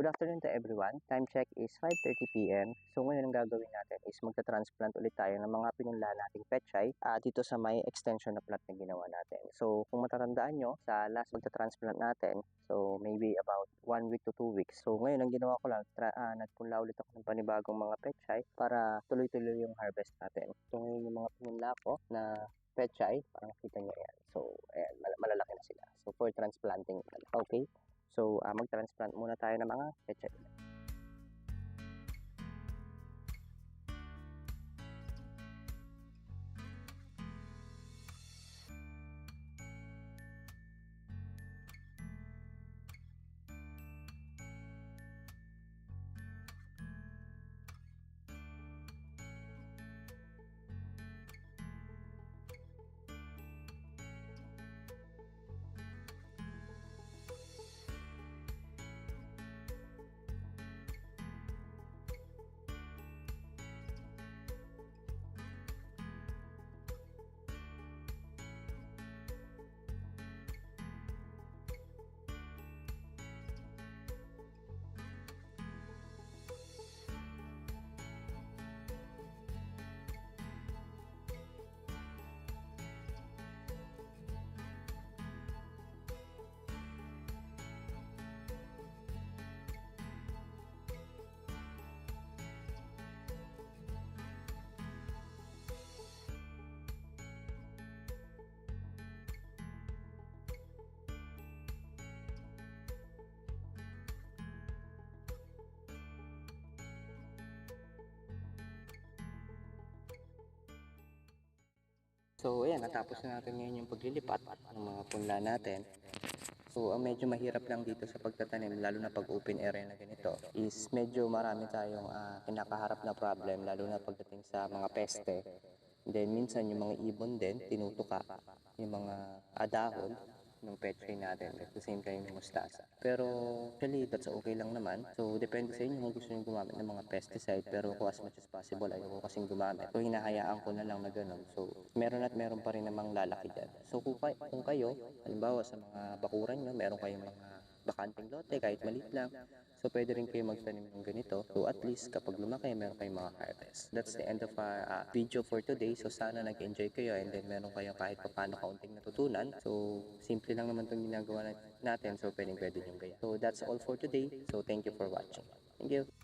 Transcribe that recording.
Good afternoon to everyone. Time check is 5:30 PM. So ngayon ang gagawin natin is magta-transplant ulit tayo ng mga pinunla nating pechay dito sa may extension na plot na ginawa natin. So kung matatandaan nyo, sa last magta-transplant natin, so maybe about 1 week to 2 weeks. So ngayon ang ginawa ko lang, nagpunla ulit ako ng panibagong mga pechay para tuloy-tuloy yung harvest natin. So ngayon yung mga pinunla ko na pechay, parang nakita nyo yan. So ayan, malalaki na sila. So for transplanting, okay. So, mag-transplant muna tayo ng mga pechay. So ayan, natapos na natin ngayon yung paglilipat ng mga punla natin. So ang medyo mahirap lang dito sa pagtatanim, lalo na pag open area na ganito, is medyo marami tayong kinakaharap na problem, lalo na pagdating sa mga peste. Then minsan yung mga ibon din, tinutuka yung mga dahon ng pechay natin, at the same time yung mustasa. Pero actually that's okay lang naman. So depende sa inyo kung gusto nyo gumamit ng mga pesticide, pero kung as much as possible ayoko kasing gumamit. So hinahayaan ko na lang na ganun. So meron at meron pa rin namang lalaki dyan. So kung kayo, halimbawa sa mga bakuran nyo, meron kayong mga bakanteng lote, kahit maliit lang. So pwede rin kayo magtanim ng ganito. So at least kapag lumaki, meron kayong mga harvest. That's the end of our video for today. So sana nag-enjoy kayo, and then meron kayong kahit paano kaunting natutunan. So simple lang naman itong ginagawa natin. So pwede yung gaya. So that's all for today. So thank you for watching. Thank you.